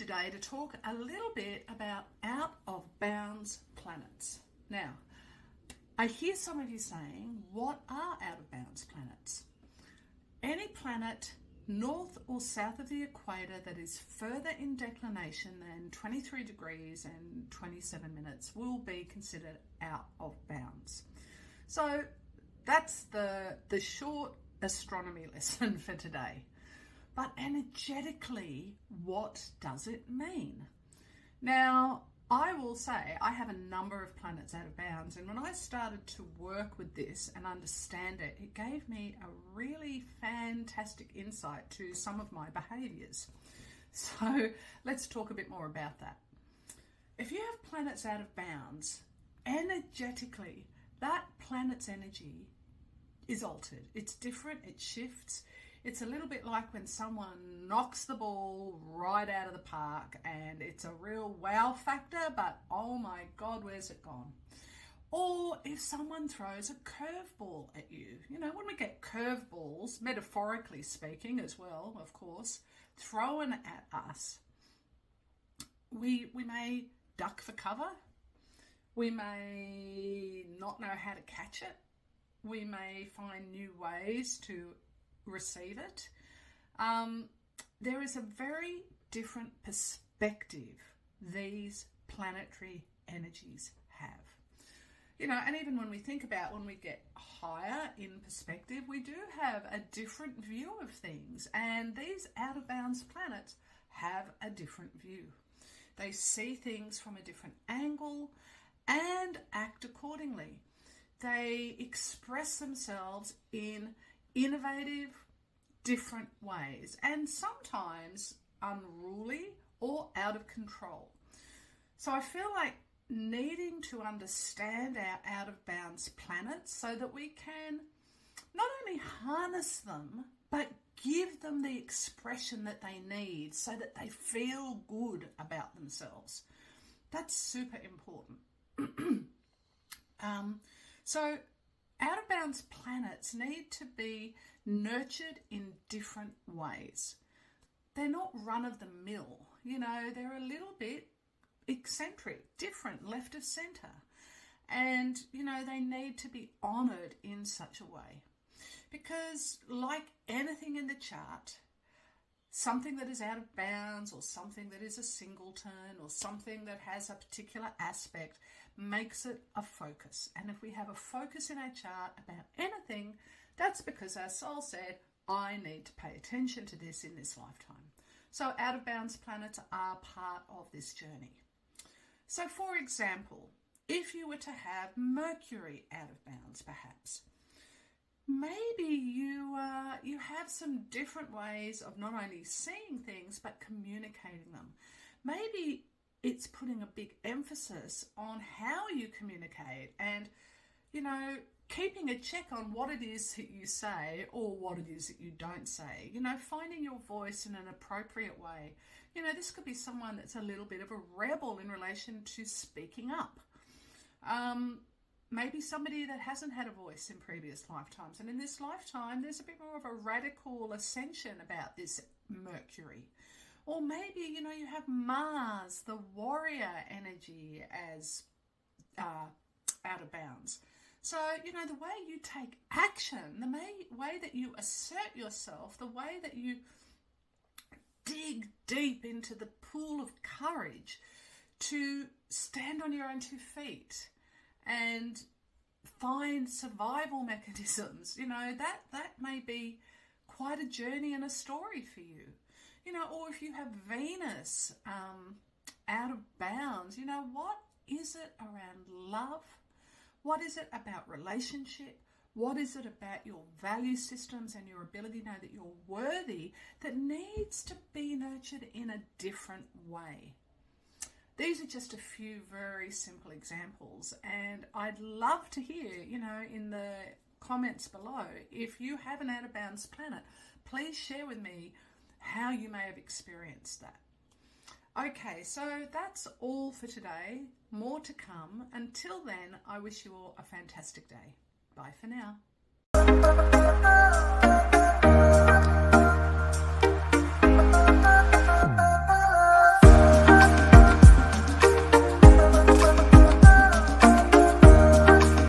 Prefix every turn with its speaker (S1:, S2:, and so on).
S1: today to talk a little bit about out of bounds planets. Now, I hear some of you saying, what are out of bounds planets? Any planet north or south of the equator that is further in declination than 23 degrees and 27 minutes will be considered out of bounds. So that's the short astronomy lesson for today. But energetically, what does it mean? Now, I will say I have a number of planets out of bounds, and when I started to work with this and understand it, it gave me a really fantastic insight to some of my behaviors. So let's talk a bit more about that. If you have planets out of bounds, energetically, that planet's energy is altered. It's different, it shifts. It's a little bit like when someone knocks the ball right out of the park and it's a real wow factor, but oh my God, where's it gone? Or if someone throws a curveball at you. You know, when we get curveballs, metaphorically speaking as well, of course, thrown at us, we may duck for cover. We may not know how to catch it. We may find new ways to receive it. There is a very different perspective these planetary energies have. You know, and even when we think about when we get higher in perspective, we do have a different view of things, and these out of bounds planets have a different view. They see things from a different angle and act accordingly. They express themselves in innovative, different ways, and sometimes unruly or out of control. So I feel like needing to understand our out of bounds planets so that we can not only harness them, but give them the expression that they need so that they feel good about themselves. That's super important. So out of bounds planets need to be nurtured in different ways. They're not run of the mill, you know, they're a little bit eccentric, different, left of center. And, you know, they need to be honored in such a way. Because like anything in the chart, something that is out of bounds or something that is a singleton or something that has a particular aspect makes it a focus. And if we have a focus in our chart about anything, that's because our soul said, I need to pay attention to this in this lifetime. So out of bounds planets are part of this journey. So for example, if you were to have Mercury out of bounds perhaps, maybe you have some different ways of not only seeing things but communicating them. Maybe it's putting a big emphasis on how you communicate and, you know, keeping a check on what it is that you say or what it is that you don't say. You know, finding your voice in an appropriate way. You know, this could be someone that's a little bit of a rebel in relation to speaking up. Maybe somebody that hasn't had a voice in previous lifetimes. And in this lifetime, there's a bit more of a radical ascension about this Mercury. Or maybe, you know, you have Mars, the warrior energy as out of bounds. So, you know, the way you take action, the way that you assert yourself, the way that you dig deep into the pool of courage to stand on your own 2 feet and find survival mechanisms, you know, that may be quite a journey and a story for you. You know, or if you have Venus out of bounds, you know, what is it around love? What is it about relationship? What is it about your value systems and your ability to know that you're worthy that needs to be nurtured in a different way? These are just a few very simple examples, and I'd love to hear, you know, in the comments below, if you have an out of bounds planet, please share with me how you may have experienced that. Okay, so that's all for today. More to come. Until then, I wish you all a fantastic day. Bye for now.